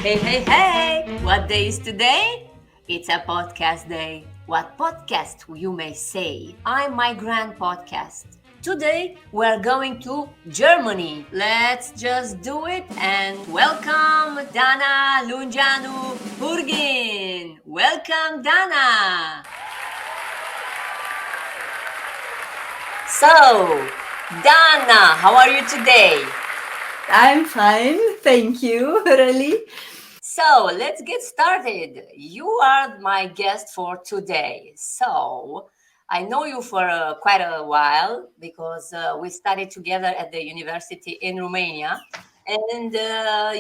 Hey, hey, hey! What day is today? It's a podcast day. What podcast, you may say? IM-MYI-GRANT podcast. Today we're going to Germany. Let's just do it and welcome Dana Lungeanu Hurgin. Welcome, Dana. So, Dana, how are you today? I'm fine, thank you, really. So let's get started. You are my guest for today. So I know you for quite a while because we studied together at the university in Romania, and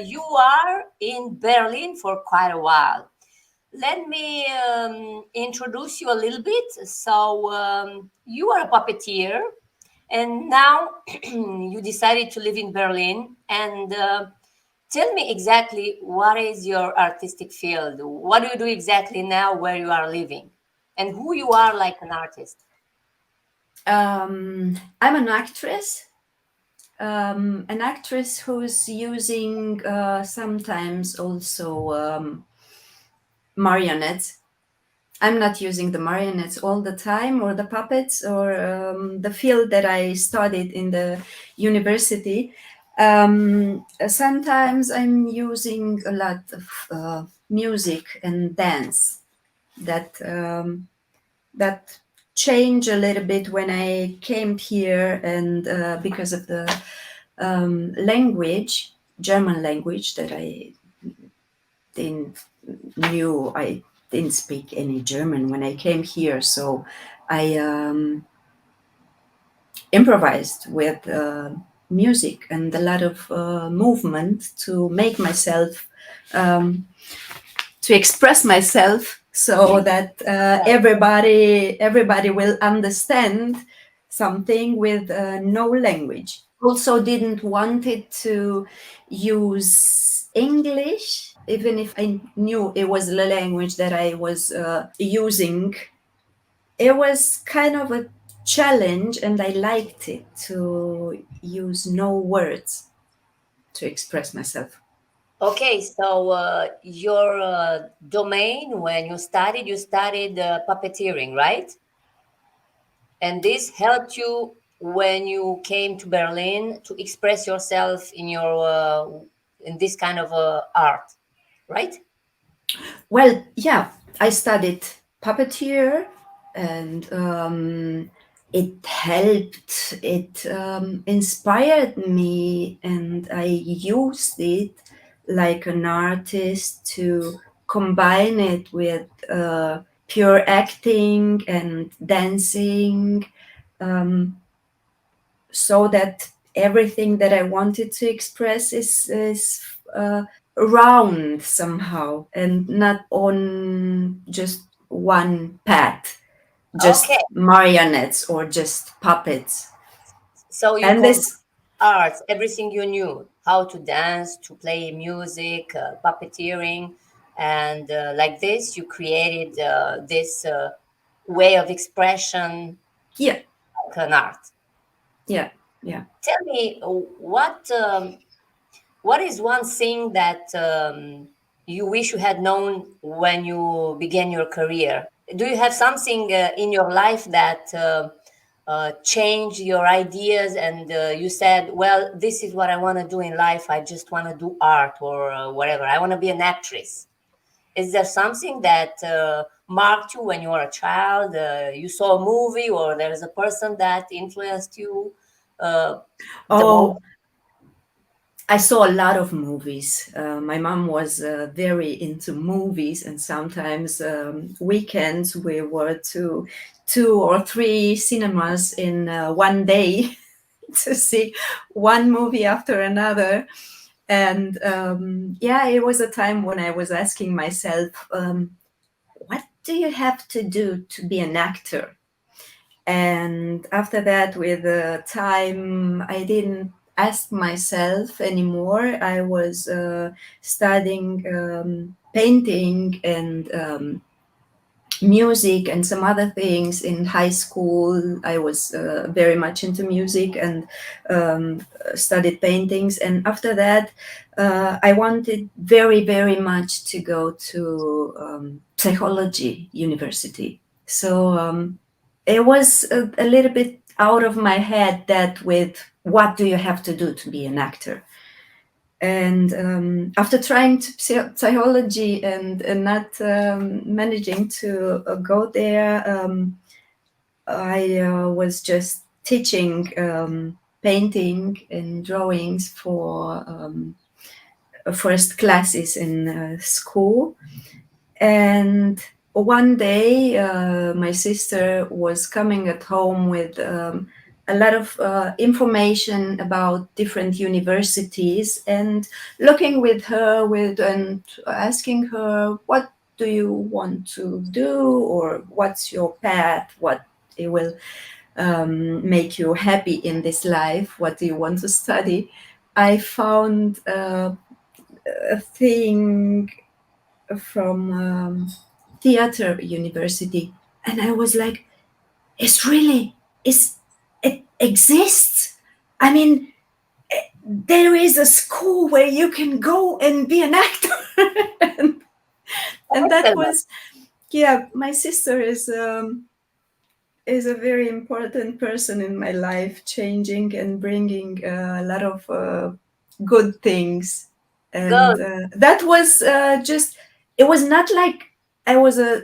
you are in Berlin for quite a while. Let me introduce you a little bit. So you are a puppeteer, and now you decided to live in Berlin and. Tell me exactly what is your artistic field? What do you do exactly now where you are living? And who you are like an artist? I'm an actress who's using sometimes also marionettes. I'm not using the marionettes all the time or the puppets or the field that I studied in the university. Sometimes I'm using a lot of music and dance that changed a little bit when I came here, and because of the language, German language that didn't I didn't speak any German when I came here, so I improvised with music and a lot of movement to make myself to express myself so that everybody will understand something with no language. Also didn't wanted to use English, even if I knew it was the language that I was using. It was kind of a challenge, and I liked it to use no words to express myself. Okay, so your domain when you studied puppeteering, right? And this helped you when you came to Berlin to express yourself in your in this kind of art, right? Well, yeah, I studied puppeteer, and it helped. It inspired me, and I used it like an artist to combine it with pure acting and dancing, um, so that everything that I wanted to express is round somehow and not on just one path, Okay, just marionettes or just puppets. so you And combine this, arts, everything you knew, how to dance, to play music, puppeteering, and like this, you created this way of expression yeah, like an art. yeah, yeah. Tell me what is one thing that you wish you had known when you began your career? Do you have something in your life that changed your ideas and you said, well, this is what I want to do in life. I just want to do art or whatever. I want to be an actress. Is there something that marked you when you were a child? You saw a movie or there is a person that influenced you uh, the most? Oh, I saw a lot of movies. My mom was very into movies, and sometimes weekends we were to two or three cinemas in one day to see one movie after another. And yeah, it was a time when I was asking myself, what do you have to do to be an actor? And after that, with time, I didn't ask myself anymore. I was studying painting and music and some other things. In high school, I was very much into music and studied paintings. And after that, I wanted very, very much to go to psychology university. So it was a little bit out of my head that with what do you have to do to be an actor? And after trying to psychology and not managing to go there, I was just teaching painting and drawings for first classes in school. And one day, my sister was coming at home with a lot of information about different universities, and looking with her and asking her, what do you want to do, or what's your path, what it will make you happy in this life, what do you want to study. I found a thing from theater university, and I was like, it exists. I mean, there is a school where you can go and be an actor. and that was, yeah, my sister is a very important person in my life, changing and bringing a lot of good things. And that was just, it was not like I was a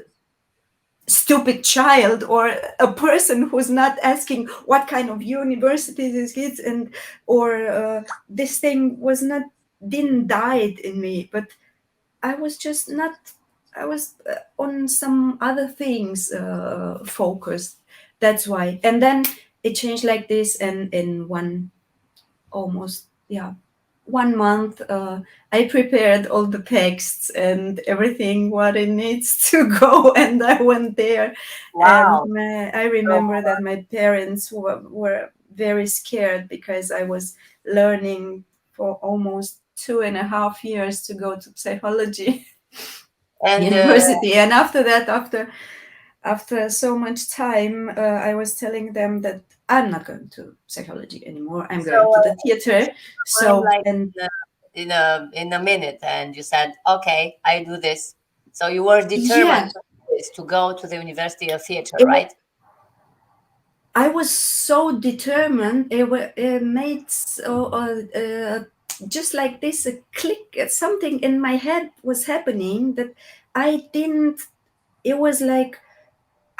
stupid child or a person who's not asking what kind of university this is, and or this thing was not, didn't died in me, but I was just not, I was on some other things focused. That's why. And then it changed like this, and in almost 1 month, I prepared all the texts and everything what it needs to go, and I went there. Wow. And I remember that my parents were very scared, because I was learning for almost 2.5 years to go to psychology And university. And after that, after so much time, I was telling them that I'm not going to psychology anymore. I'm going to the theater. So like and in a minute, and you said, "Okay, I do this." So you were determined to go to the University of Theater, right? I was so determined. It made just like this, a click. Something in my head was happening that I didn't. It was like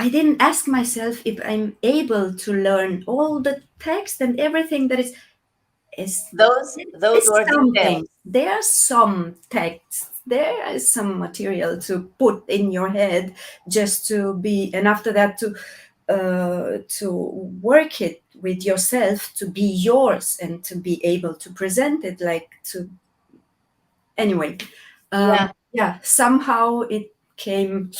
I didn't ask myself if I'm able to learn all the text and everything that is those were something. details. There are some texts, there is some material to put in your head just to be, and after that to work it with yourself, to be yours and to be able to present it, like to anyway. Somehow it came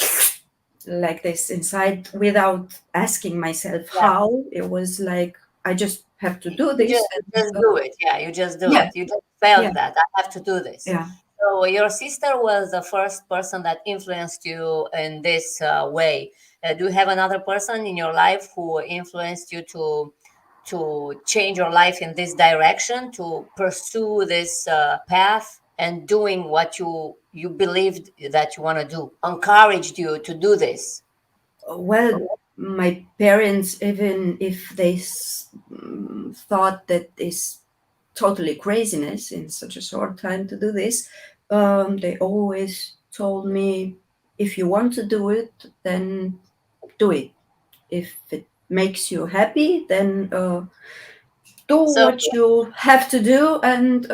like this inside without asking myself how. It was like, I just have to do this. You just do it. You just do it. You just felt that I have to do this. So your sister was the first person that influenced you in this way. Do you have another person in your life who influenced you to change your life in this direction, to pursue this path and doing what you believed that you want to do, encouraged you to do this? Well, my parents, even if they thought that it's totally craziness in such a short time to do this, they always told me, if you want to do it, then do it. If it makes you happy, then do what you have to do, and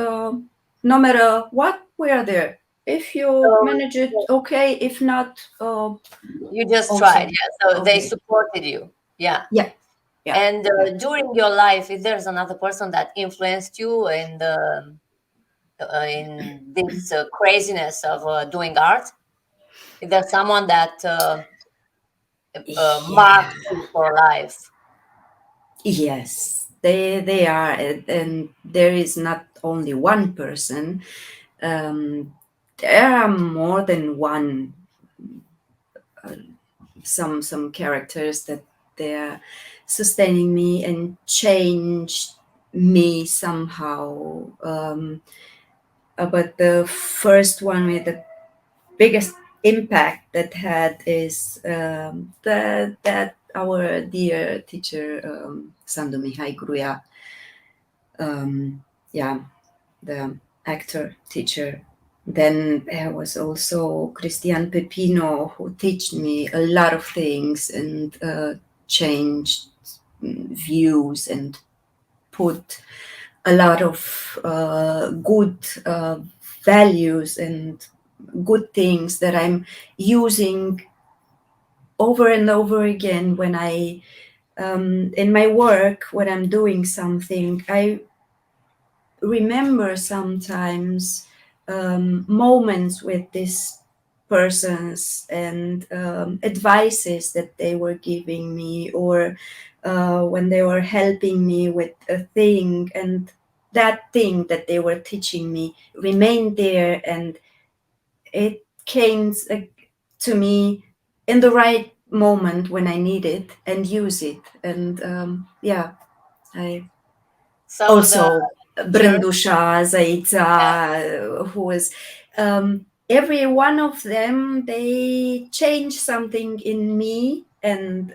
no matter what, we are there. If you manage it, okay. If not, you just tried. So they supported you. And during your life, if there's another person that influenced you in this craziness of doing art, is there someone that marked you for life? Yes, they are, and there is not only one person. There are more than one some characters that they're sustaining me and changed me somehow. But the first one with the biggest impact that had is that our dear teacher Sandu Mihai Gruia, the actor teacher. Then there was also Cristian Pepino, who taught me a lot of things and changed views and put a lot of good values and good things that I'm using over and over again when I in my work, when I'm doing something. I remember sometimes moments with these persons and advices that they were giving me, or when they were helping me with a thing, and that thing that they were teaching me remained there, and it came to me in the right moment when I need it and use it. And I So also the Brândusha, Zaița, who was every one of them, they changed something in me and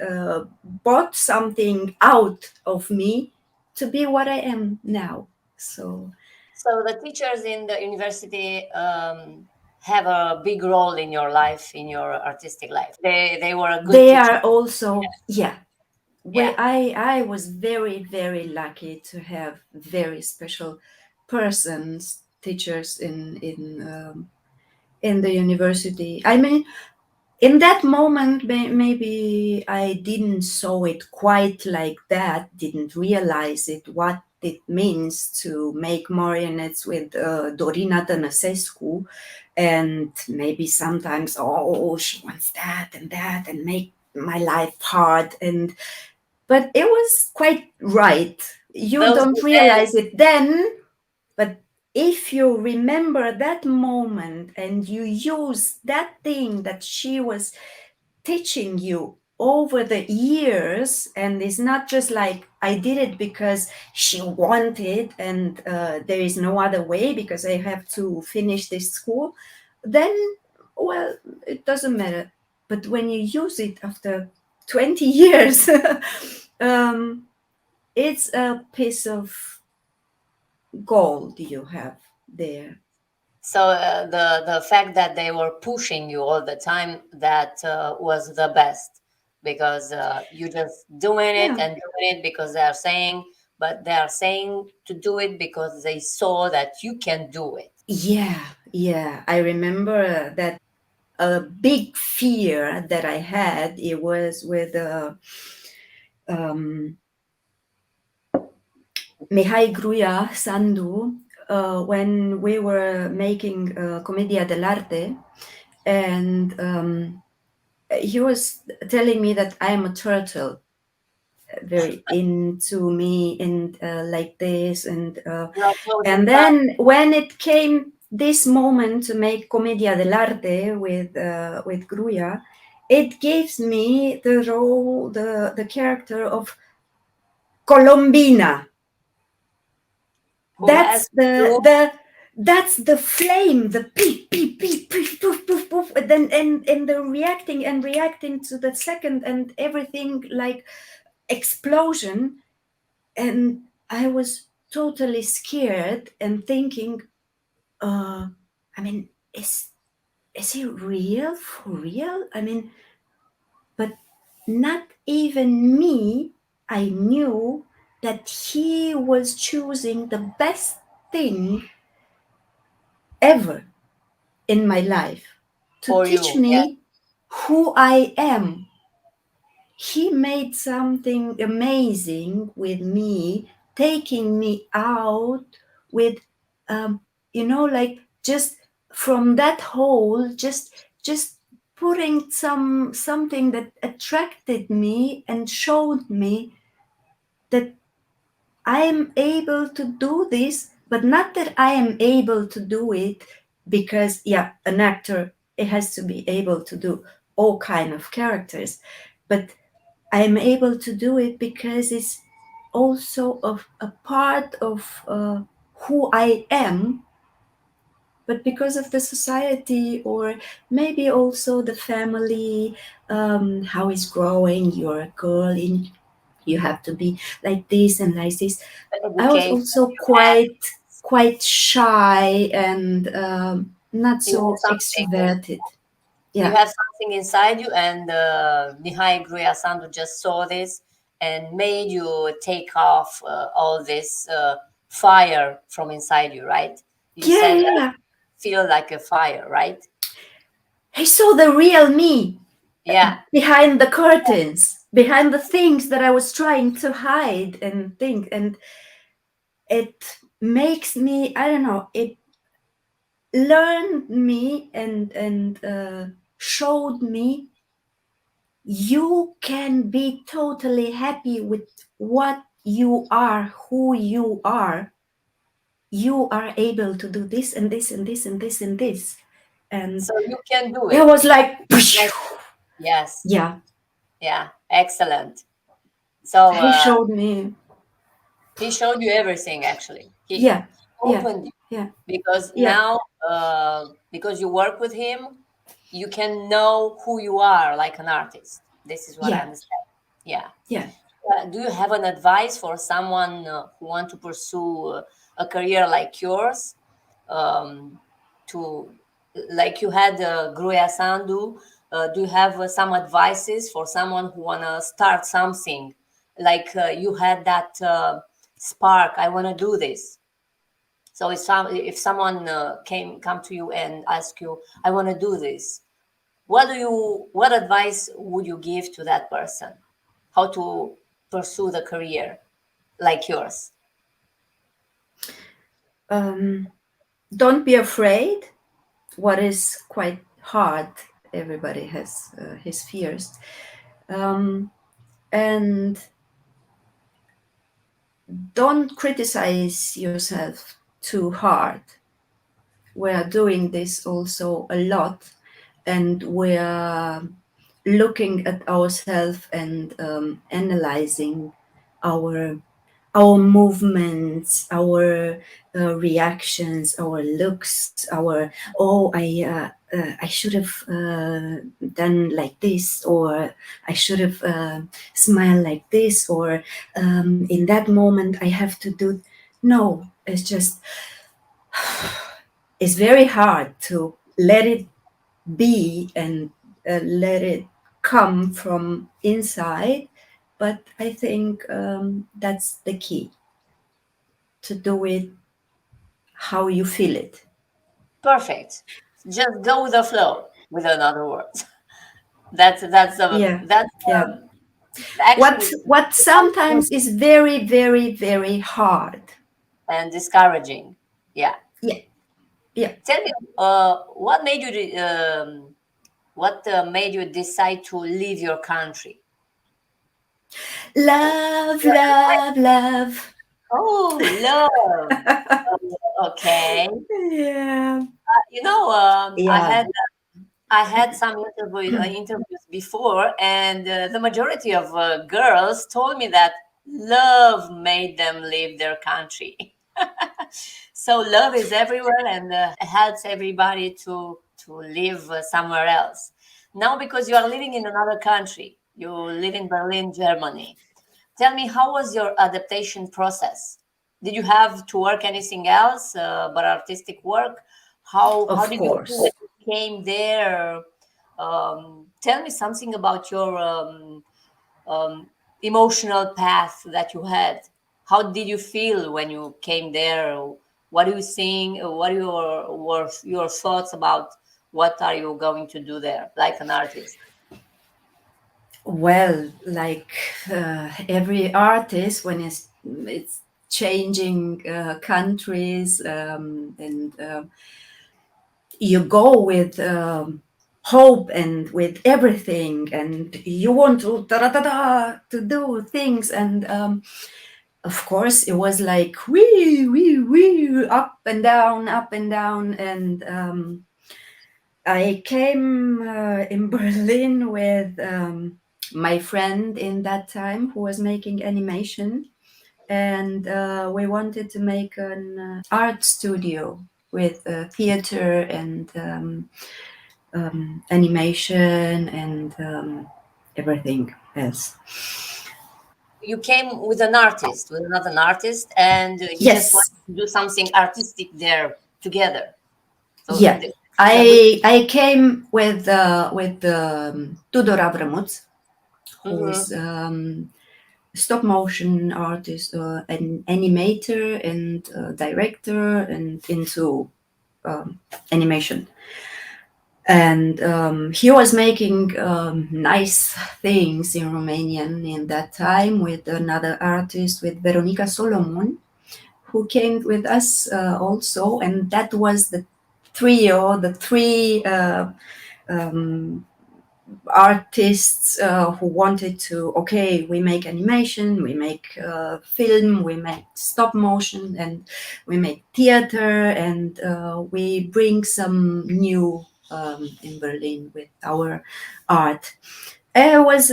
brought something out of me to be what I am now. So the teachers in the university have a big role in your life, in your artistic life. They were a good they teacher. are also, Yeah. I was very, very lucky to have very special persons, teachers in the university. I mean, in that moment, maybe I didn't saw it quite like that, didn't realize it, what it means to make marionettes with Dorina Tănăsescu, and maybe sometimes, oh, she wants that and make my life hard. But it was quite right. You Those don't realize it then, but if you remember that moment and you use that thing that she was teaching you over the years, and it's not just like I did it because she wanted and there is no other way because I have to finish this school, then, well, it doesn't matter. But when you use it after 20 years, it's a piece of gold you have there. So the fact that they were pushing you all the time, that was the best, because you just doing it Yeah. and doing it because they are saying, but they are saying to do it because they saw that you can do it. Yeah. I remember that a big fear that I had, it was with Mihai Gruia Sandu, when we were making Commedia dell'arte, and he was telling me that I am a turtle, very into me and like this, and then when it came this moment to make Commedia dell'arte with Gruia, it gives me the role, the character of Colombina. That's the flame, the peep, peep, peep, peep, poof, poof, poof, and then and the reacting to the second, and everything like explosion. And I was totally scared and thinking, I mean, is it real, for real? I mean, but not even me, I knew that he was choosing the best thing ever in my life to For teach you, yeah. me who I am. He made something amazing with me, taking me out with, like just from that hole, just putting something that attracted me and showed me that I am able to do this, but not that I am able to do it because, an actor, it has to be able to do all kind of characters, but I'm able to do it because it's also a part of who I am, but because of the society, or maybe also the family, how it's growing. You're a girl, and you have to be like this and like this. I was Education also you had, quite shy and not you had so something. extroverted. You Yeah, had something inside you, and Mihai Gruiasanu just saw this and made you take off all this fire from inside you, right? You yeah, said, yeah, yeah. feel like a fire, right? I saw the real me Yeah. behind the curtains, behind the things that I was trying to hide and think. And it makes me, I don't know, it learned me and showed me you can be totally happy with what you are, who you are. You are able to do this and this and this and this and this. And So you can do it it. was like, Yes. yeah, Yeah. Excellent. So he showed me. he showed you everything, actually. He Yeah, yeah, opened you, yeah, because yeah, now, because you work with him, you can know who you are like an artist. This is what I yeah, understand. Yeah. yeah. Do you have an advice for someone who want to pursue a career like yours? To like you had Gruya Sandu, do you have some advices for someone who wanna start something? Like you had that spark. I wanna do this. So if someone come to you and ask you, I wanna do this, what advice would you give to that person? How to pursue the career like yours? Don't be afraid. What is quite hard. Everybody has his fears, and don't criticize yourself too hard. We are doing this also a lot, and we are looking at ourselves and analyzing our our movements, our reactions, our looks, our I should have done like this, or I should have smiled like this, or in that moment I have to do. No, it's just it's very hard to let it be and let it come from inside, but I think that's the key, to do it how you feel it. Perfect. Just go with the flow. With another words, Yeah, that's yeah. actually What sometimes is very, very, very hard. and discouraging. Yeah. Yeah, yeah. Tell me, what made you decide to leave your country? Love, love, love. Oh, love. Okay. Yeah, You know, yeah. I had some interviews before, and the majority of girls told me that love made them leave their country. So love is everywhere, and helps everybody to live somewhere else. Now, because you are living in another country, you live in Berlin, Germany. Tell me, how was your adaptation process? Did you have to work anything else but artistic work? How Of did you feel when course. you came there? Tell me something about your um, emotional path that you had. How did you feel when you came there? What do you think? What were your thoughts about what are you going to do there, like an artist? Well, like every artist, when it's changing countries, and you go with hope and with everything, and you want to to do things, and of course it was like wee, up and down, and I came in Berlin with my friend in that time who was making animation, and we wanted to make an art studio with theater and animation and everything else. You came with an artist, with another artist, and you just Yes. wanted to do something artistic there together. So Yeah. it's a good. I came with Tudor Avramuț, Mhm. who's stop motion artist, an animator and director, and into animation. And he was making nice things in Romanian in that time with another artist, with Veronica Solomon, who came with us also. And that was the trio, the three um, artists who wanted to, okay, we make animation, we make film, we make stop motion, and we make theater, and we bring some new in Berlin with our art. It was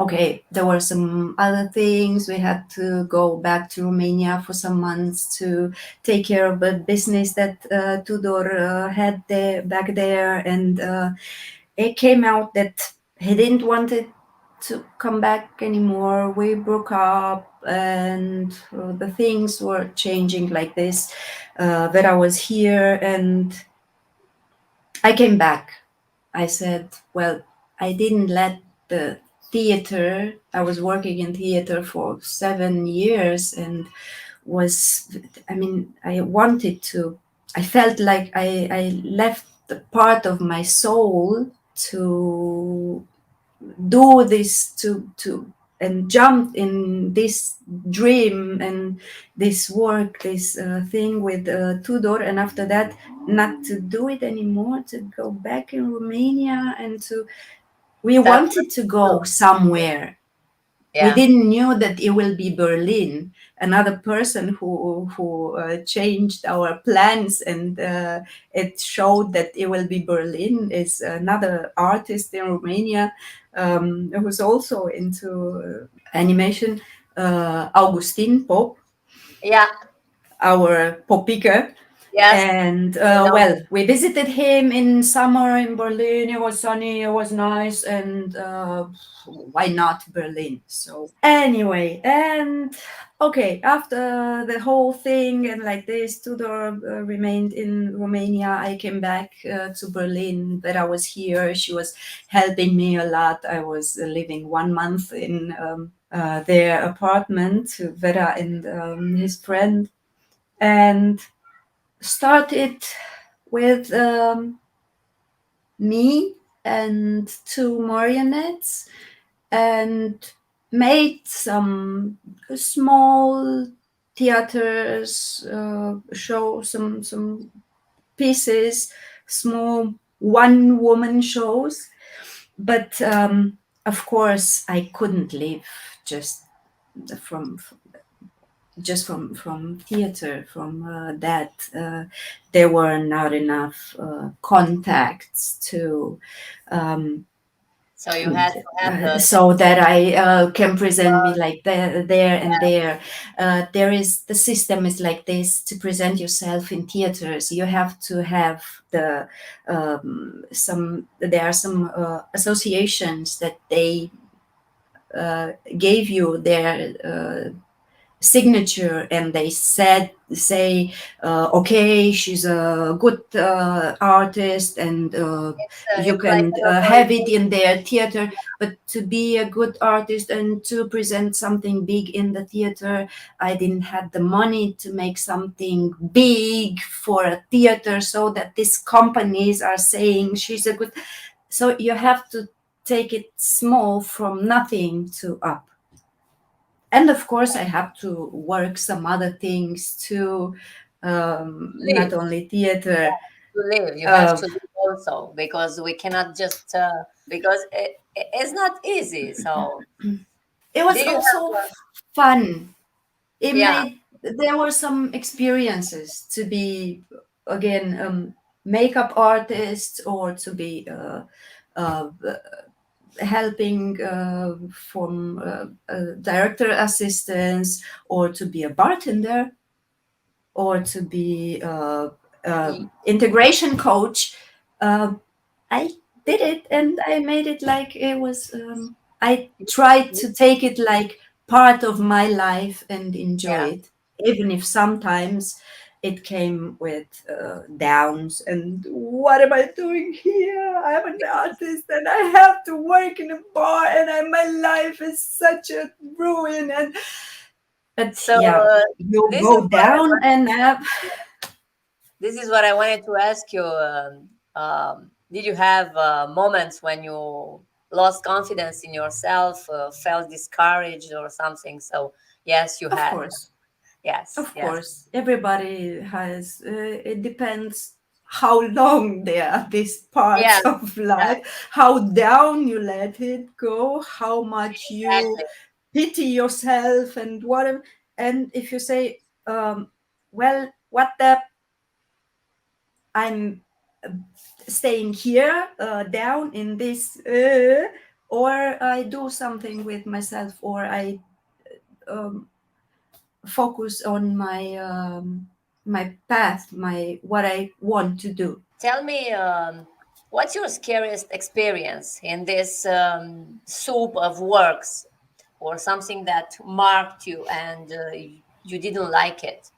okay, there were some other things. We had to go back to Romania for some months to take care of the business that Tudor had there, back there. And it came out that he didn't want it to come back anymore. We broke up, and the things were changing like this. That I was here, and I came back. I said, well, I didn't let the theater, I was working in theater for 7 years, and I wanted to, I felt like I left the part of my soul to do this, to and jump in this dream and this work, this thing with Tudor, and after that not to do it anymore, to go back in Romania, and to, we Start. wanted to go somewhere. We Yeah. didn't know that it will be Berlin. Another person who changed our plans, and it showed that it will be Berlin, is another artist in Romania who's also into animation, Augustin Pop, Yeah. our Popica. Yes. And I know. well, we visited him in summer in Berlin. It was sunny, it was nice, and why not Berlin? So anyway, and okay, after the whole thing and like this, Tudor remained in Romania. I came back to Berlin, but I was here. She was helping me a lot. I was living 1 month in their apartment, Vera and his friend, and started with me and 2 marionettes, and made some small theaters, show some pieces, small one-woman shows. But of course, I couldn't live just from theater, from that. There were not enough contacts to So you had to have the so that I can present me like there and there. There is, the system is like this: to present yourself in theaters, you have to have the some. There are some associations that they gave you their signature, and they say okay, she's a good artist, and you it's like can an have it authorization. in their theater. But to be a good artist and to present something big in the theater, I didn't have the money to make something big for a theater, so that these companies are saying she's a good. So you have to take it small, from nothing to up. And of course, I have to work some other things too, not Live only theater. to live. You have uh, to live also, because we cannot just because it's not easy. So it was did you have also fun. yeah. There were some experiences to be, again, makeup artist, or to be helping from director assistants, or to be a bartender, or to be integration coach. I did it, and I made it like it was. I tried to take it like part of my life and enjoy it, even if sometimes it came with downs. And what am I doing here? I'm an artist, and I have to work in a bar, and my life is such a ruin. And but So you go down and up. This is what I wanted to ask you. Did you have moments when you lost confidence in yourself, felt discouraged or something? So yes, you had. Of course. Yes. Of course. Everybody has. It depends how long they are, these parts of life, how down you let it go, how much you pity yourself, and whatever. And if you say, well, what the, I'm staying here down in this, or I do something with myself, or I focus on my my path, what I want to do. Tell me, what's your scariest experience in this soup of works, or something that marked you and you didn't like it?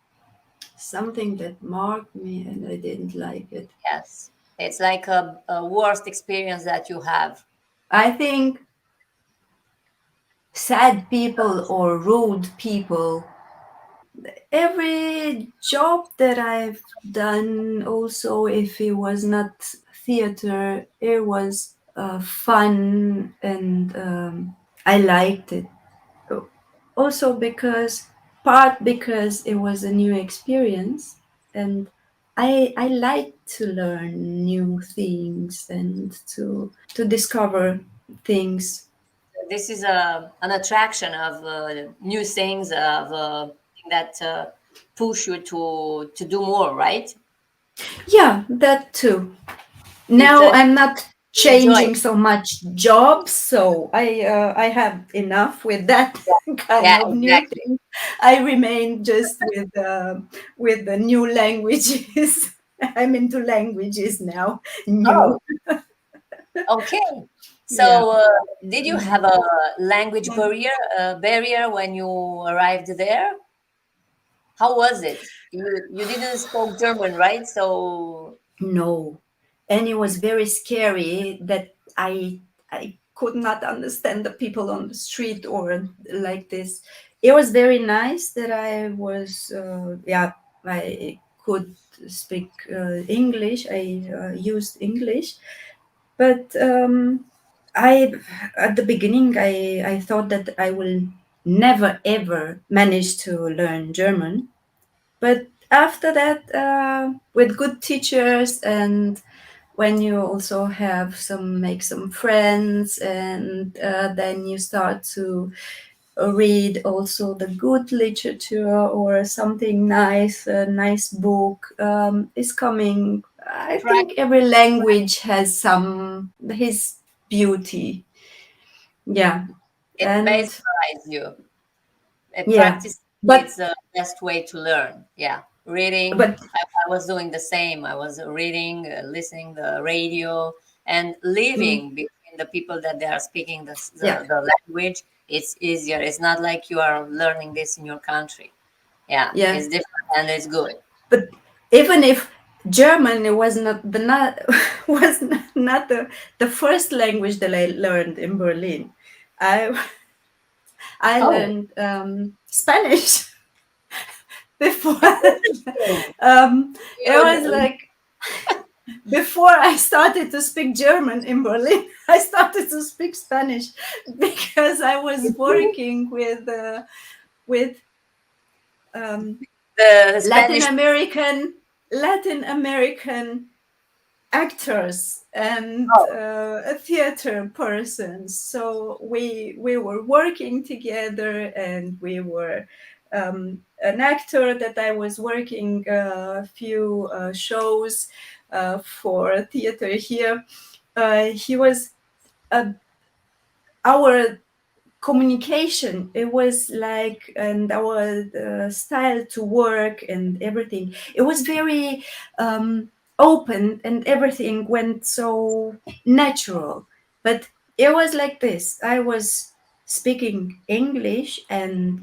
Something that marked me and I didn't like it. Yes, it's like a worst experience that you have. I think sad people or rude people. Every job that I've done, also if it was not theater, it was fun, and I liked it. Also because it was a new experience, and I like to learn new things and to discover things. This is an attraction of new things, of that push you to do more, right? Yeah, that too. Now I'm not changing so much jobs, so I have enough with that kind of new thing. I remain just with the new languages. I'm into languages now. New. Okay. So, did you have a language barrier when you arrived there? How was it? You didn't speak German, right? So No, and it was very scary that I could not understand the people on the street or like this. It was very nice that I was I could speak English. I used English, but I at the beginning I thought that I will never ever manage to learn German, but after that, with good teachers, and when you also have make some friends, and then you start to read also the good literature or something nice, a nice book is coming. I think every language has his beauty. Yeah. it mesmerizes you. Practice But it's the best way to learn. Yeah, reading. but I was doing the same. I was reading, listening the radio, and living between the people that they are speaking the language. It's easier. It's not like you are learning this in your country. Yeah, it's different and it's good. But even if German was not was not the first language that I learned in Berlin, I learned Spanish before. It was like before I started to speak German in Berlin, I started to speak Spanish because I was working with the Latin American actors and theater persons. So we were working together, and we were an actor that I was working a few shows for theater here. He was our communication. It was like, and our style to work and everything. It was very open, and everything went so natural. But it was like this. I was speaking English and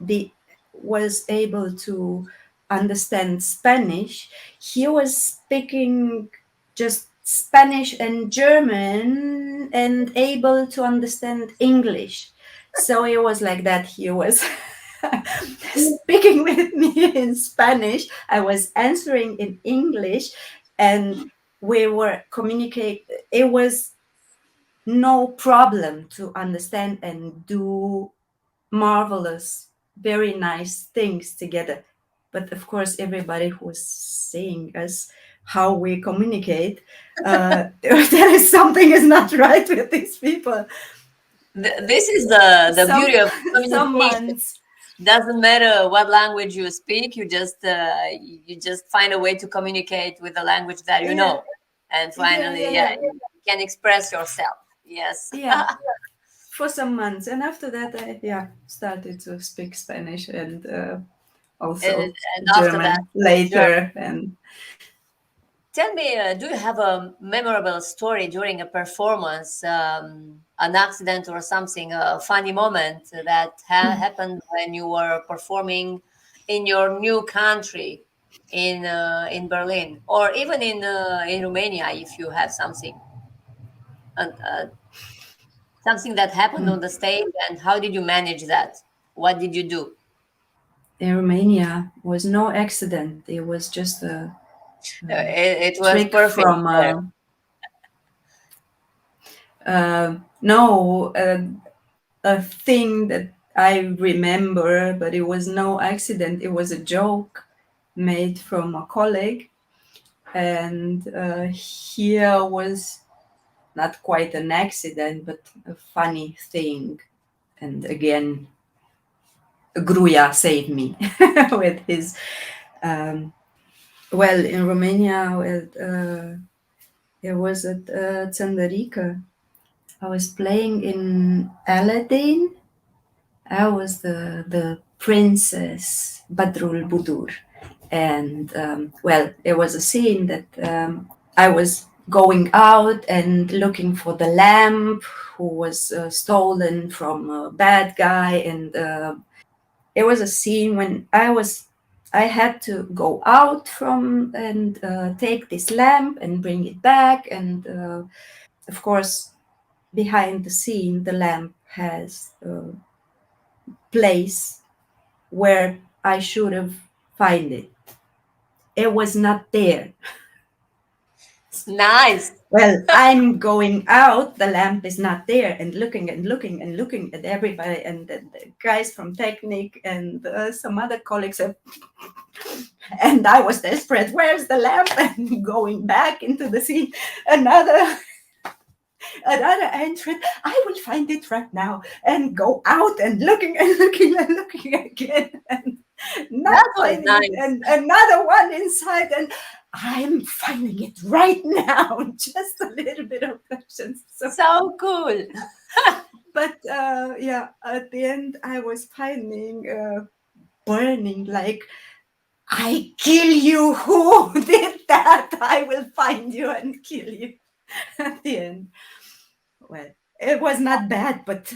was able to understand Spanish. He was speaking just Spanish and German and able to understand English. So it was like that. He was speaking with me in Spanish. I was answering in English, and we were communicate. It was no problem to understand and do marvelous, very nice things together. But of course, everybody who was seeing us, how we communicate, there is something is not right with these people. This is the beauty of communication. Doesn't matter what language you speak, you just find a way to communicate with the language that you know, and finally, you can express yourself. Yes. Yeah. For some months, and after that, I started to speak Spanish and also and German after that, later. And tell me, do you have a memorable story during a performance, an accident or something, a funny moment that happened when you were performing in your new country, in Berlin, or even in Romania, if you have something, something that happened on the stage, and how did you manage that? What did you do? in Romania was no accident. It was just a It was trick perfect from no, a thing that I remember, but it was no accident. It was a joke made from a colleague, and here was not quite an accident, but a funny thing. And again, Gruya saved me with his. Well, in Romania, it was at Tăndărică. I was playing in Aladin. I was the princess Badrul Budur, and well, it was a scene that I was going out and looking for the lamp who was stolen from a bad guy, and it was a scene when I had to go out from and take this lamp and bring it back, and of course behind the scene the lamp has a place where I should have find it. It was not there. Nice. Well, I'm going out, the lamp is not there, and looking and looking and looking at everybody, and the guys from Technic and some other colleagues and I was desperate, where's the lamp? And going back into the scene, another entrance, I will find it right now, and go out and looking and looking and looking again, and not finding it, and another one inside, and I'm finding it right now. Just a little bit of patience. So cool. But yeah, at the end, I was finding burning, like, I kill you. Who did that? I will find you and kill you. At the end, well, it was not bad, but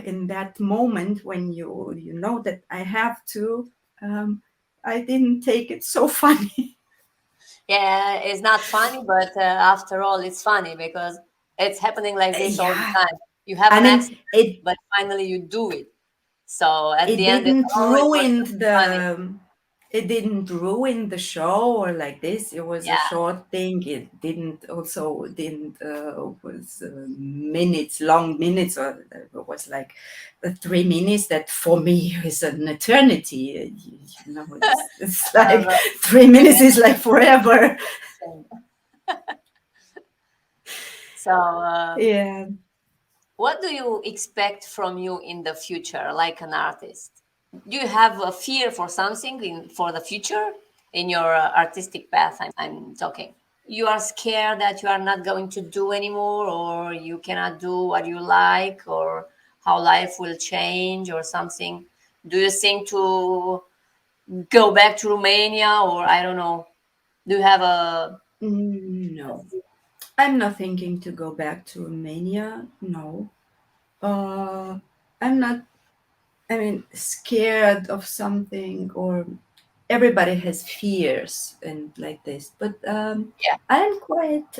in that moment when you know that I have to, I didn't take it so funny. Yeah, it's not funny, but after all, it's funny because it's happening like this all the time. You have an accident, but finally you do it. So at the end, it didn't ruin the show or like this. It was a short thing. It was long minutes, or it was like 3 minutes. That for me is an eternity. You know, it's like 3 minutes is like forever. So yeah. What do you expect from you in the future, like an artist? Do you have a fear for something for the future in your artistic path? I'm talking. You are scared that you are not going to do anymore, or you cannot do what you like, or how life will change, or something. Do you think to go back to Romania, or I don't know? Do you have a? No, I'm not thinking to go back to Romania. No, I'm not. I mean, scared of something, or everybody has fears and like this. But Yeah. I'm quite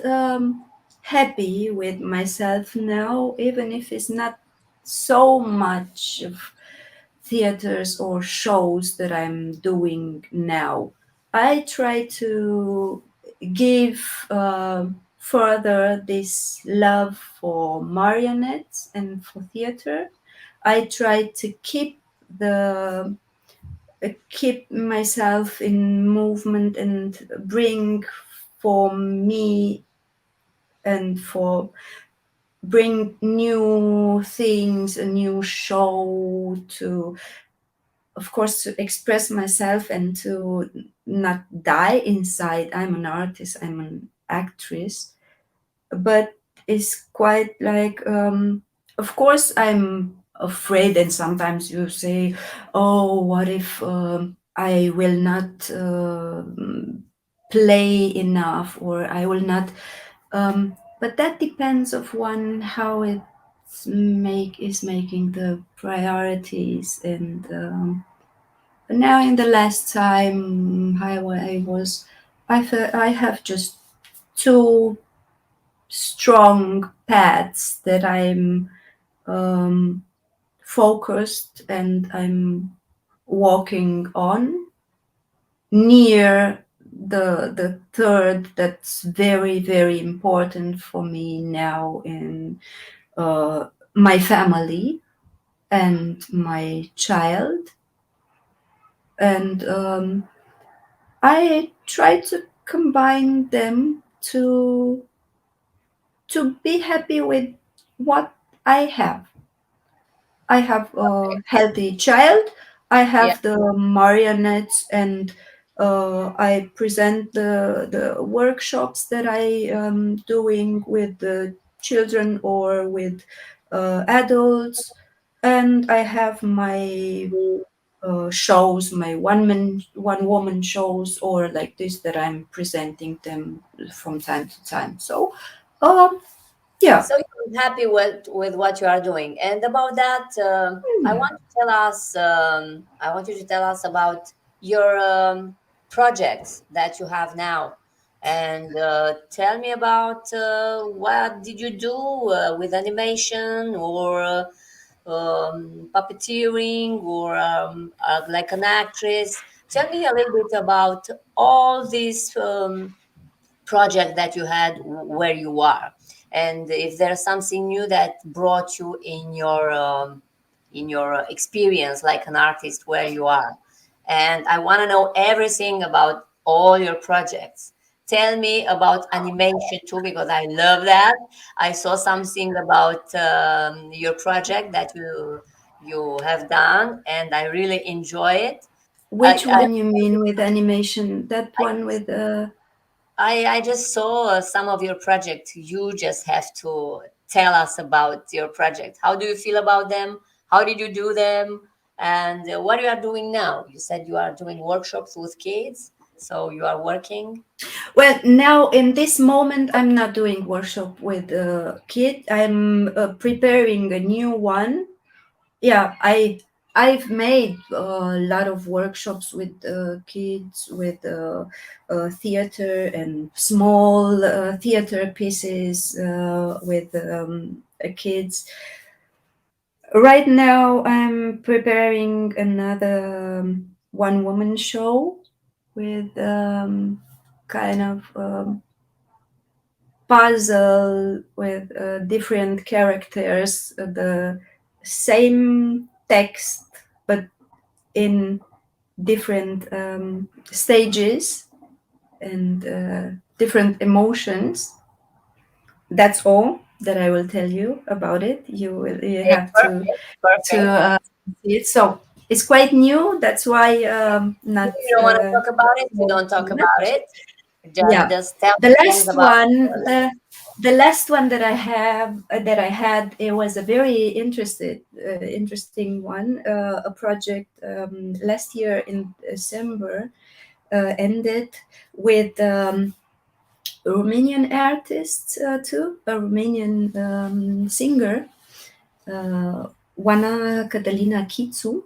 happy with myself now, even if it's not so much of theaters or shows that I'm doing now. I try to give further this love for marionettes and for theater. I try to the keep myself in movement and bring for me and for bring new things, a new show to, of course, to express myself and to not die inside. I'm an artist, I'm an actress, but it's quite like, of course, I'm afraid, and sometimes you say, oh, what if I will not play enough, or I will not, but that depends of one how it is making the priorities. And now in the last time how I was, I have just two strong paths that I'm focused and I'm walking on. Near the third, that's very very important for me now in my family and my child. And I try to combine them to be happy with what I have. I have a healthy child. I Yeah. have the marionettes, and I present the workshops that I am doing with the children or with adults. And I have my shows, my one woman shows, or like this, that I'm presenting them from time to time. So, um, yeah. So you're happy with what you are doing, and about that, I want you to tell us about your projects that you have now, and tell me about what did you do with animation or puppeteering or like an actress. Tell me a little bit about all these. Project that you had where you are, and if there's something new that brought you in your experience like an artist where you are. And I want to know everything about all your projects. Tell me about animation too, because I love that. I saw something about your project that you have done, and I really enjoy it. Which one you mean with animation? That I, one with I just saw some of your project. You just have to tell us about your project. How do you feel about them? How did you do them? And what you are doing now? You said you are doing workshops with kids, so you are working. well, now in this moment I'm not doing workshop with a kid. I'm preparing a new one. Yeah, I've made a lot of workshops with kids, with theater and small theater pieces with kids. Right now, I'm preparing another one woman show with kind of puzzle with different characters, the same text, but in different stages and different emotions. That's all that I will tell you about it. You Okay, have to perfect, perfect. see it. So it's quite new. That's why not. If you don't want to talk about it, we don't talk about it. Yeah. Just tell The things last about one, it. the last one that I had, it was a very interesting one. A project last year in December ended with Romanian artists too, a Romanian singer, Oana Cătălina Chițu,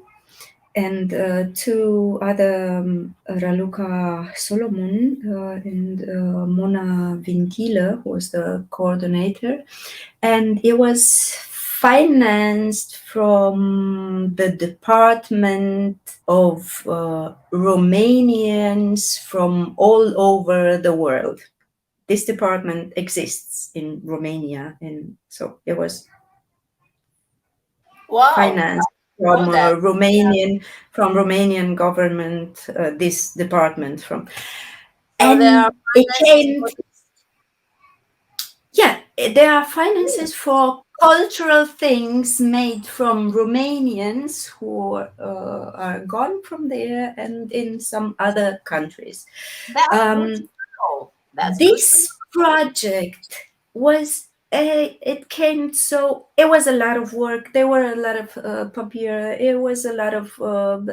and two other, Raluca Solomon and Mona Vintilă, who was the coordinator. And it was financed from the Department of Romanians from all over the world. This department exists in Romania, and so it was financed from Romanian government. This department from, So and it came. Yeah, there are finances for cultural things made from Romanians who are gone from there and in some other countries. This project was it was a lot of work. There were a lot of papier. It was a lot of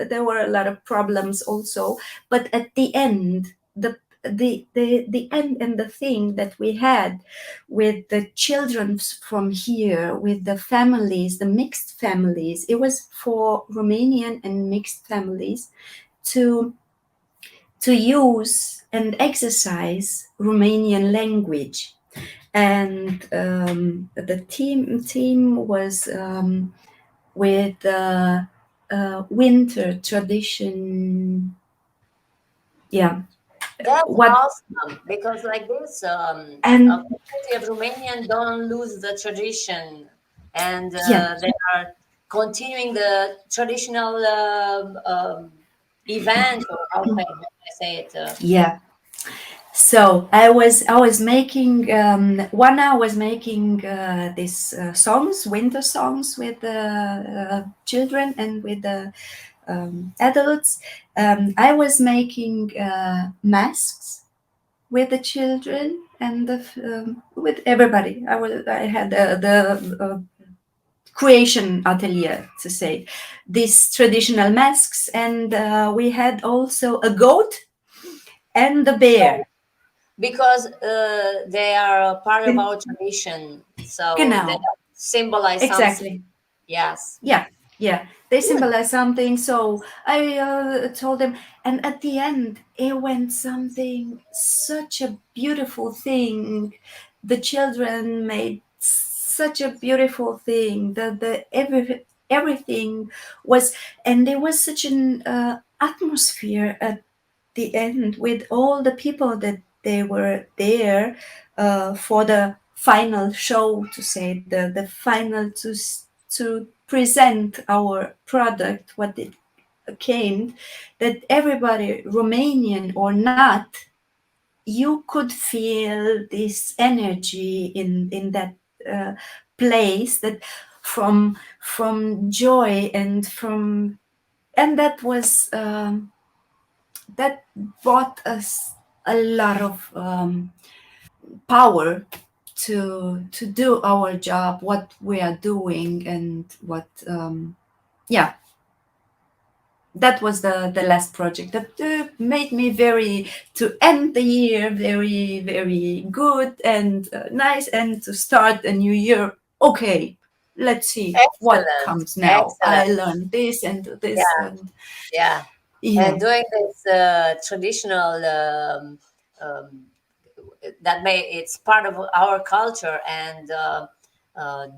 there were a lot of problems also. But at the end, the end and the thing that we had with the children from here, with the families, the mixed families, it was for Romanian and mixed families to use and exercise Romanian language. And the team was with winter tradition. Yeah. That's awesome, because like this, and of Romanian don't lose the tradition, and they are continuing the traditional event, or how can I say it? Yeah. So I was making Oana was making these songs, winter songs with the children and with the adults. I was making masks with the children and with everybody. I had the creation atelier, to say, these traditional masks, and we had also a goat and the bear. Because they are a part of our tradition, so they symbolize something. Yes. Yeah. They symbolize something. So I told them, and at the end, it went such a beautiful thing. The children made such a beautiful thing. Everything was, and there was such an atmosphere at the end with all the people that they were there for the final show, to say, the final to present our product, what it came, that everybody, Romanian or not, you could feel this energy in that place, that from joy and that was that brought us a lot of power to do our job, what we are doing, and what that was the last project that made me to end the year very, very good and nice, and to start a new year. Okay, let's see what comes now. I learned this and this. Yeah. And doing this traditional it's part of our culture, and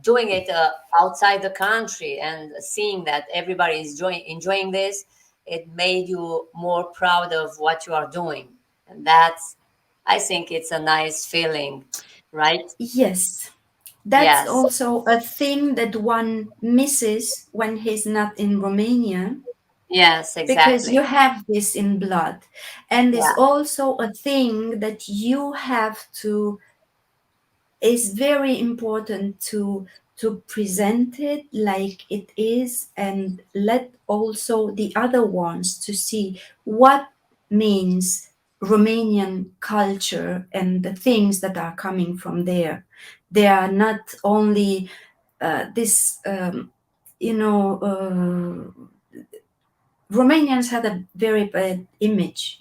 doing it outside the country, and seeing that everybody is enjoying this, it made you more proud of what you are doing. And I think it's a nice feeling, right? Yes. That's also a thing that one misses when he's not in Romania. Yes, exactly. Because you have this in blood. And it's also a thing that you have to, is very important to to present it like it is, and let also the other ones to see what means Romanian culture and the things that are coming from there. They are not only this, Romanians had a very bad image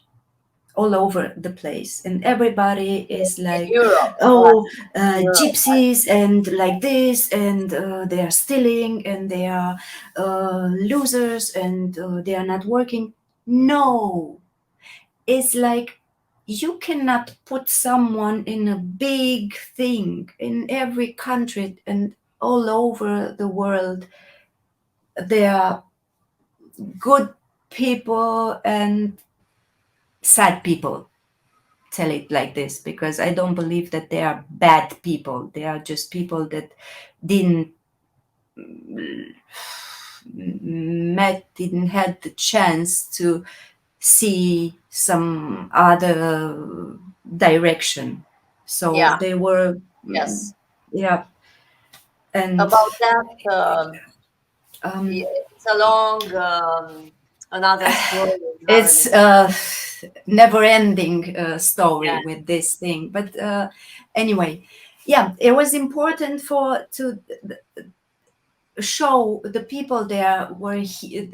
all over the place, and everybody is In like, Europe, oh, Europe. gypsies and like this, and they are stealing, and they are losers, and they are not working. No, it's like you cannot put someone in a big thing in every country and all over the world. They are good people and sad people, tell it like this, because I don't believe that they are bad people. They are just people that didn't didn't had the chance to see some other direction. So Yeah. they were, Yes. yeah. And About that, um, it's a long another story. it's a never-ending story Yeah. with this thing. But anyway, yeah, it was important for to show the people there were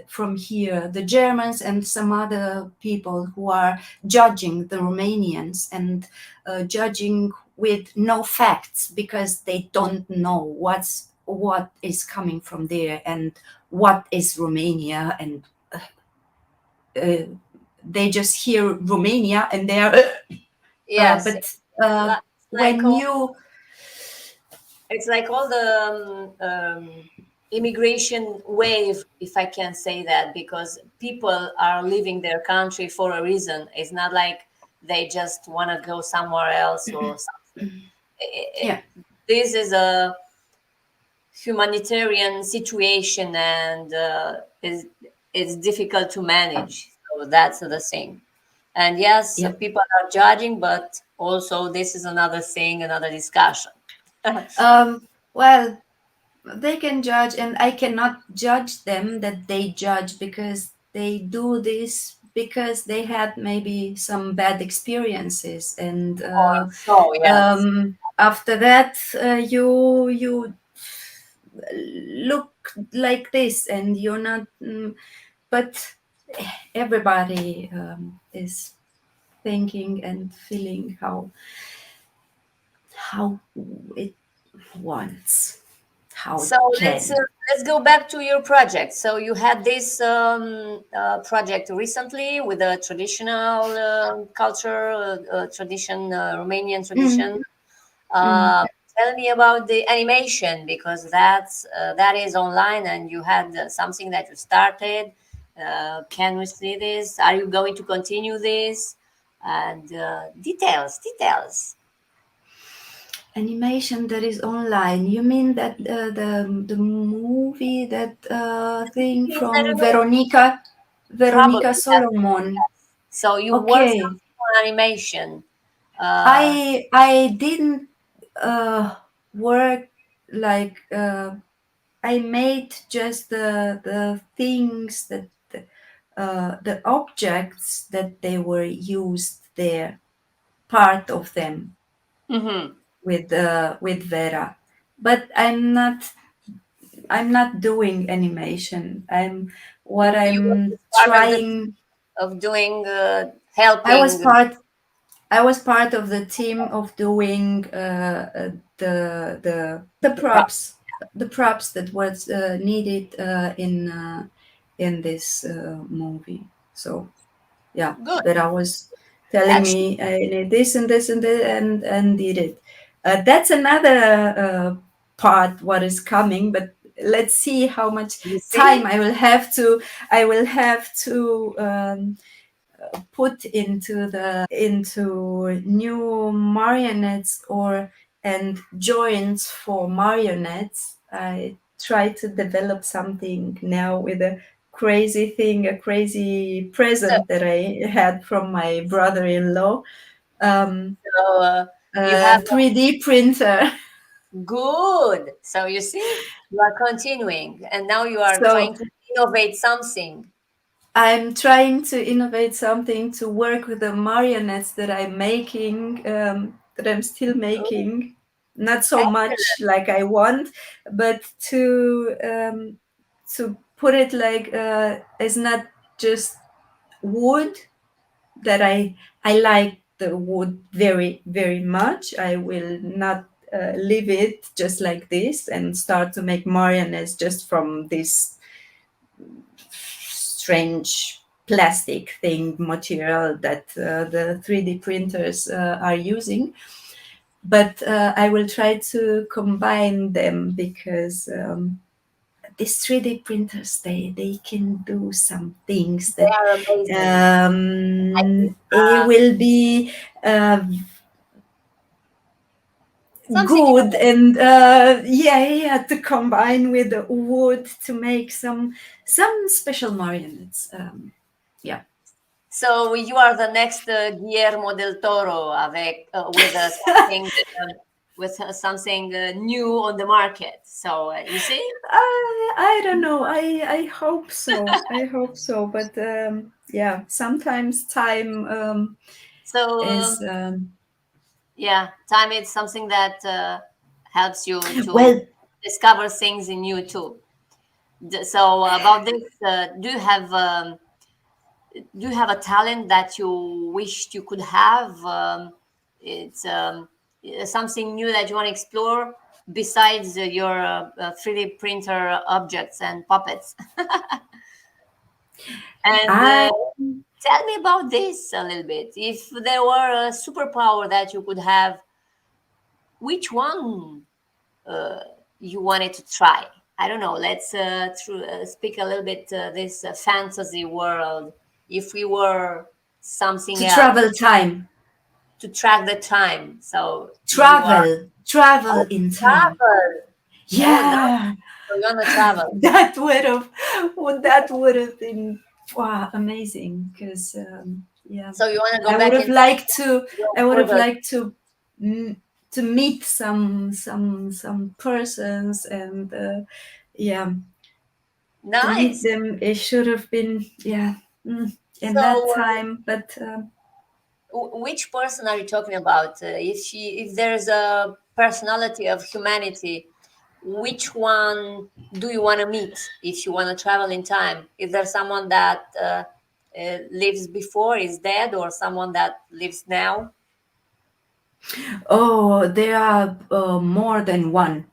from here, the Germans and some other people who are judging the Romanians, and judging with no facts, because they don't know what is coming from there and what is Romania, and they just hear Romania and they are Yes. but Like when you it's like all the immigration wave, if I can say that, because people are leaving their country for a reason. It's not like they just want to go somewhere else or something. yeah This is a humanitarian situation, and it's difficult to manage. So that's the thing. And yes, yeah people are judging, but also this is another thing, another discussion. well, they can judge, and I cannot judge them that they judge, because they do this because they had maybe some bad experiences, and So yes. after that you look like this, and you're not but everybody is thinking and feeling how it wants, how it So let's uh, can. let's go back to your project. So you had this project recently with a traditional culture, tradition, Romanian Mm, tradition. mm. Tell me about the animation, because that is online, and you had something that you started. Can we see this? Are you going to continue this? And details. Animation that is online. You mean that the movie, that thing Things that from you Veronica probably have. Solomon? So you work Okay, something on animation. Uh, I didn't work like I made just the things that the objects that they were used there, part of them mhm. with Vera, but I'm not doing animation. What You were I'm just part of the trying. of doing I was helping. part. I was part of the team of doing the The pro- props, the props that was needed in this movie. So yeah, Good. that I was telling Actually, me I need this and this and this, and did it. That's another part what is coming, but let's see how much you time see, I will have to put into new marionettes or and joints for marionettes. I try to develop something now with a crazy thing, a crazy so, present that I had from my brother-in-law. Um, so you a have 3D printer. Good. So you see, you are continuing, and now you are trying to innovate something. I'm trying to innovate something to work with the marionettes that I'm making, that I'm still making. Not so much like I want, but to put it like it's not just wood that I like the wood very, very much. I will not leave it just like this and start to make marionettes just from this strange plastic thing material that the 3D printers are using. But I will try to combine them because these 3D printers, they can do some things that it will be good, and to combine with the wood to make some special marionettes. So you are the next Guillermo del Toro with something new on the market. So you see, I don't know. I hope so. I hope so. But sometimes time is. Time is something that helps you to discover things in you too. So about this, do you have a talent that you wished you could have? It's something new that you want to explore besides your 3D printer objects and puppets. And tell me about this a little bit. If there were a superpower that you could have, which one you wanted to try? I don't know. Let's speak a little bit this fantasy world. If we were something to else, travel time, to track the time. So travel in time. Travel. Yeah. So you want to travel. That would have been amazing, because So you want to go I back? I would have liked to meet some persons, and nice. To meet them. It should have been in that time. But which person are you talking about? If there's a personality of humanity, which one do you want to meet if you want to travel in time? Is there someone that lives before, is dead, or someone that lives now? Oh, there are more than one.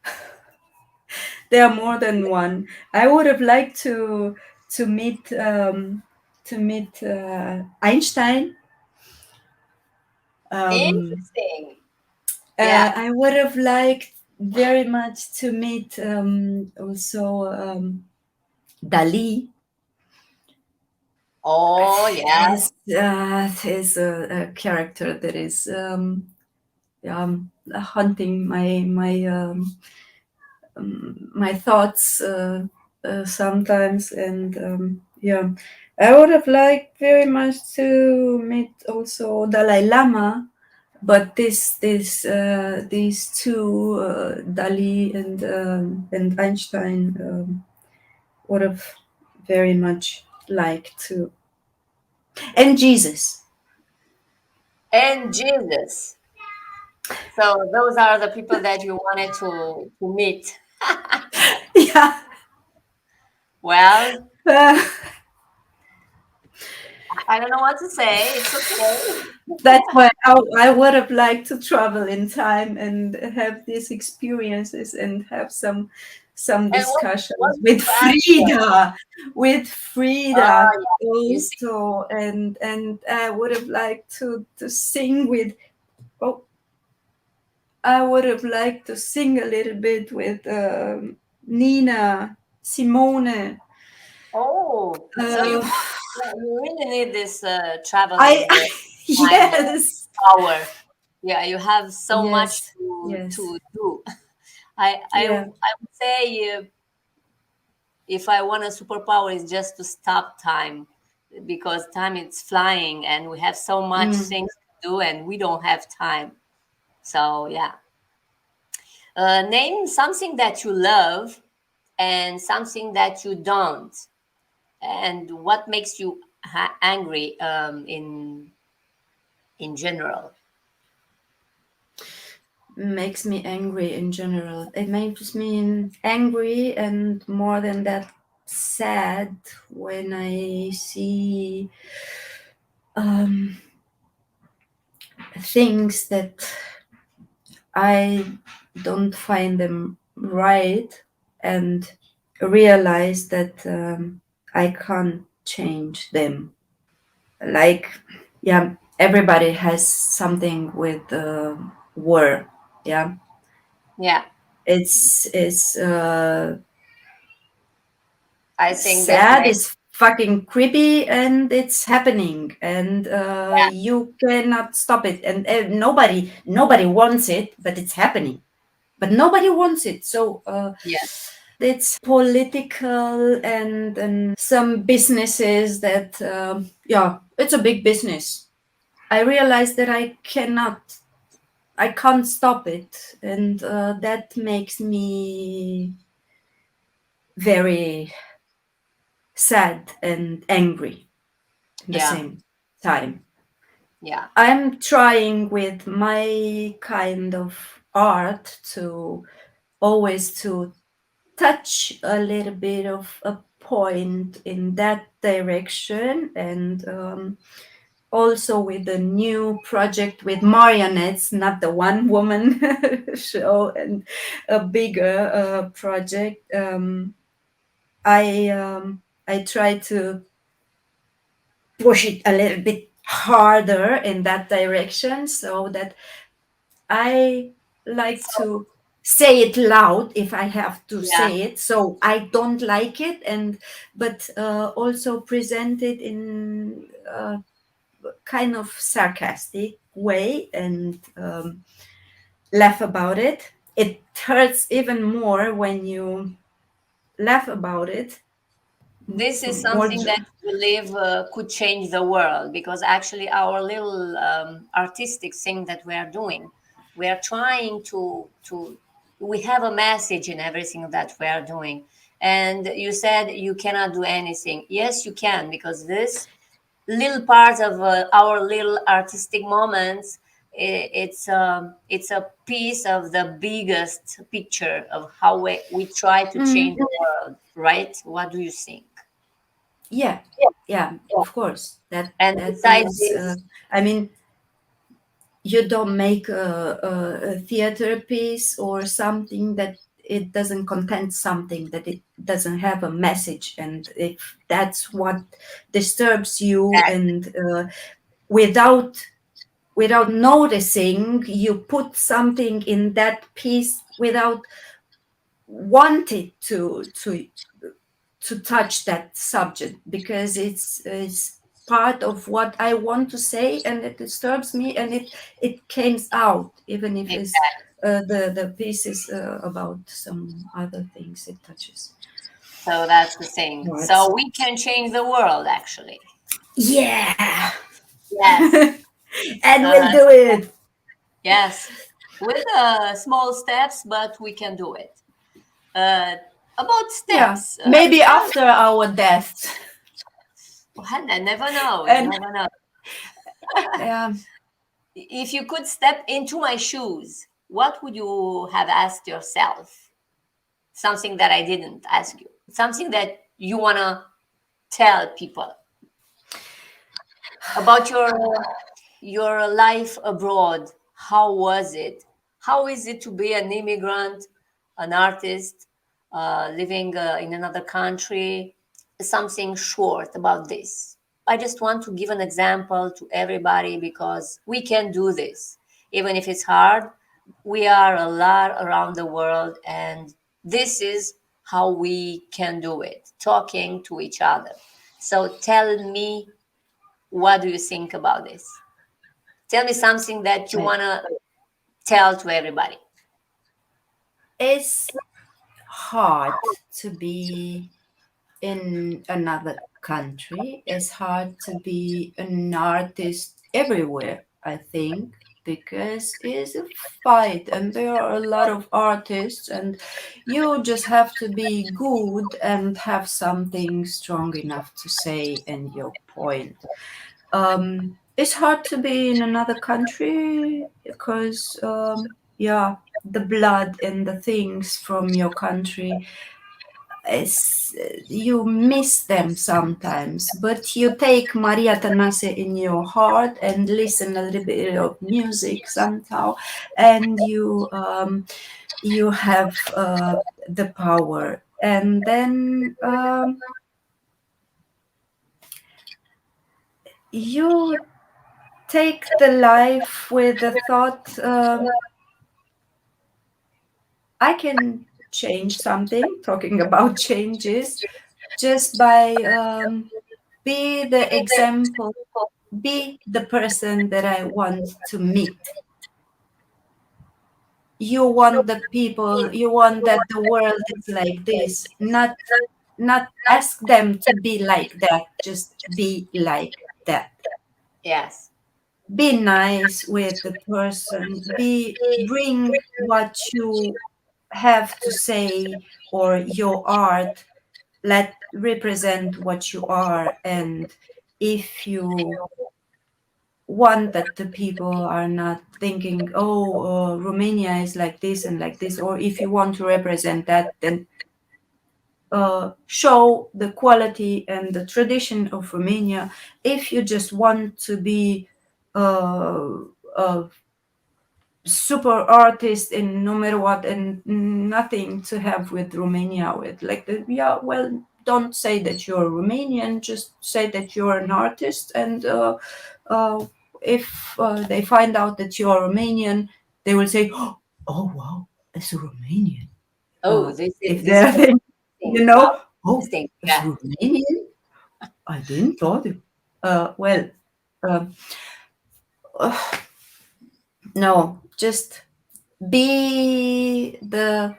There are more than one. I would have liked to meet Einstein. Interesting. I would have liked very much to meet also Dali. Oh, yeah. Is a character that is haunting my thoughts sometimes, and I would have liked very much to meet also Dalai Lama, but these two, Dali and Einstein, would have very much liked to, and Jesus. So those are the people that you wanted to meet. Yeah. Well, I don't know what to say. It's okay. That's why I would have liked to travel in time and have these experiences and have some discussions with Frida. Also, and I would have liked to sing with. I would have liked to sing a little bit with Nina Simone. Oh, so you really need this traveling yes. power. Yeah, you have so much to do. I would say if I want a superpower, is just to stop time, because time is flying and we have so much things to do and we don't have time. So yeah. Name something that you love and something that you don't, and what makes you angry in general. Makes me angry in general. It makes me angry, and more than that, sad when I see things that I don't find them right, and realize that I can't change them. Like, yeah, everybody has something with war. Yeah, Yeah, it's I think this sad, makes. it's fucking creepy, and it's happening, and Yeah, you cannot stop it, and nobody wants it, but it's happening, but nobody wants it. So yeah, it's political, and some businesses that yeah, it's a big business. I realize that I can't stop it, and that makes me very sad and angry at the yeah, same time. yeah, I'm trying with my kind of art to always to touch a little bit of a point in that direction, and also with a new project with marionettes, not the one woman show, and a bigger project. I try to push it a little bit harder in that direction, so that I like to say it loud if I have to yeah, say it. So I don't like it, and but also present it in a kind of sarcastic way, and laugh about it. It hurts even more when you laugh about it. this is More, something that we believe could change the world, because actually our little artistic thing that we are doing, we are trying to we have a message in everything that we are doing. And you said you cannot do anything. Yes, you can, because this little part of our little artistic moments, it's a piece of the biggest picture of how we try to change the world, right? What do you think? yeah, yeah, of course. And That besides is. this, I mean, you don't make a theater piece or something that it doesn't contain something, that it doesn't have a message, and if that's what disturbs you, and without noticing, you put something in that piece without wanting to touch that subject, because it's part of what I want to say, and it disturbs me, and it comes out, even if it's the piece is about some other things it touches. so that's the thing. No, So we can change the world, actually. yeah. Yes. And we'll Uh, do it. yes. With small steps, but we can do it. Uh, about Yeah, steps, maybe after our death. well, I never know. You And never know. yeah, If you could step into my shoes, what would you have asked yourself? Something that I didn't ask you. Something that you want to tell people about your life abroad. How was it? How is it to be an immigrant, an artist, living in another country? Something short about this. I just want to give an example to everybody, because we can do this. Even if it's hard, we are a lot around the world, and this is how we can do it, talking to each other. So tell me, what do you think about this? Tell me something that you want to tell to everybody. it's hard to be in another country. It's hard to be an artist everywhere, I think. because it's a fight and there are a lot of artists and you just have to be good and have something strong enough to say in your point. It's hard to be in another country because yeah, the blood and the things from your country is, you miss them sometimes, but you take Maria Tanase in your heart and listen a little bit of music somehow, and you have the power, and then you take the life with the thought, I can change something, talking about changes, just by be the example, be the person that I want to meet. You want the people, you want that the world is like this, not ask them to be like that, just be like that. Yes. Be nice with the person, bring what you have to say, or your art, let represent what you are. And if you want that the people are not thinking, oh, Romania is like this and like this, or if you want to represent that, then show the quality and the tradition of Romania. If you just want to be a super artist in no matter what and nothing to have with Romania, with like the, yeah, well, don't say that you're Romanian, just say that you're an artist. And if they find out that you're Romanian, they will say, oh wow, it's a Romanian. Oh, this If is they're interesting. you Wow, know, oh, interesting. it's Yeah. Romanian. I didn't thought it. Well, um, no, just be the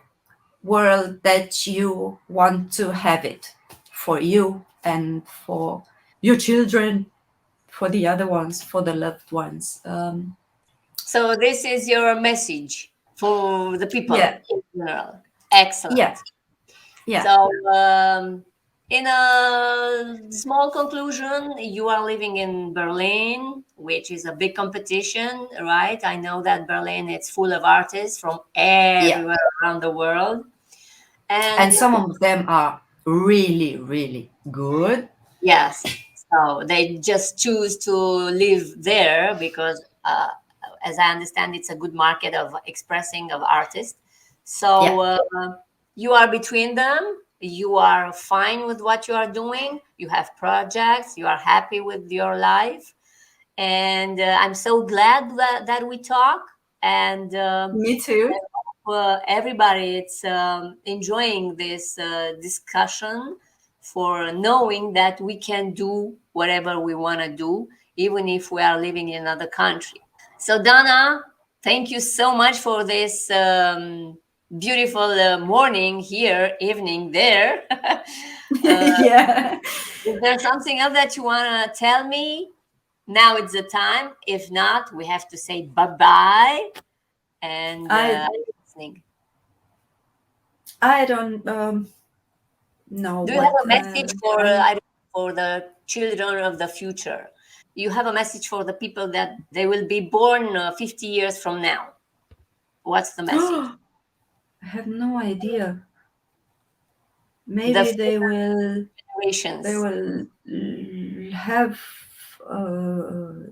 world that you want to have it for you and for your children, for the other ones, for the loved ones. So this is your message for the people Yeah, in general. Excellent. yeah, yeah, So, in a small conclusion, you are living in Berlin, which is a big competition, right? I know that Berlin is full of artists from yeah. everywhere around the world. And And some of them are really, really good. yes, so they just choose to live there because, as I understand, it's a good market of expressing of artists. So Yeah, you are between them. You are fine with what you are doing. You have projects. You are happy with your life, and I'm so glad that we talk. And me too. everybody, it's enjoying this discussion for knowing that we can do whatever we want to do, even if we are living in another country. So, Donna, thank you so much for this beautiful morning here, evening there. Yeah. Is there something else that you want to tell me? Now it's the time. If not, we have to say bye-bye and I listening. I don't know Do you have what a message for for the children of the future? You have a message for the people that they will be born 50 years from now. What's the message? I have no idea. The Maybe future they generations. will have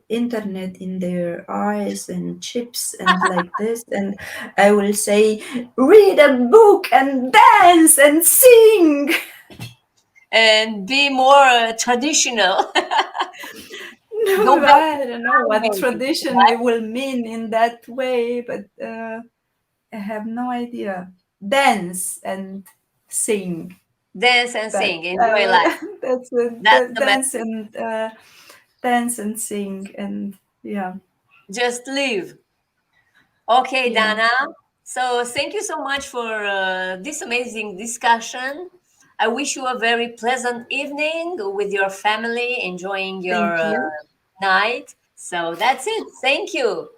internet in their eyes and chips and like this, and I will say, read a book and dance and sing. And be more traditional. Go No, back I don't know to what maybe, tradition right? it will mean in that way, but I have no idea. Dance and sing. Dance and That sing, enjoy life. that's it. That's the message. Dance and sing, and yeah, Just live. Okay, yeah. Dana. So thank you so much for this amazing discussion. I wish you a very pleasant evening with your family, enjoying your Thank you. night. So that's it. Thank you.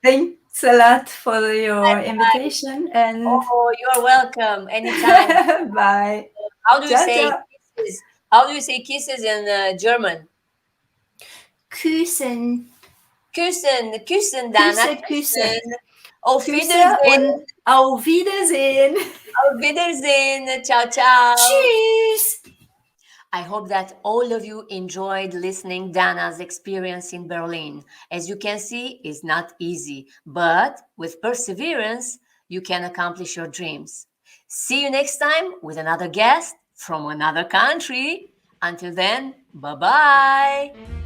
Thanks a lot for your invitation, and Oh, you're welcome anytime. bye. How do you Ciao, say ciao. kisses? How do you say kisses in German? Küssen. Küssen, küssen, Dana, Küsse, Küsse. küssen. Auf Küsse Wiedersehen. und auf Wiedersehen. Auf Wiedersehen. Ciao, ciao. Tschüss. I hope that all of you enjoyed listening Dana's experience in Berlin. As you can see, it's not easy, but with perseverance, you can accomplish your dreams. See you next time with another guest from another country. Until then, bye-bye.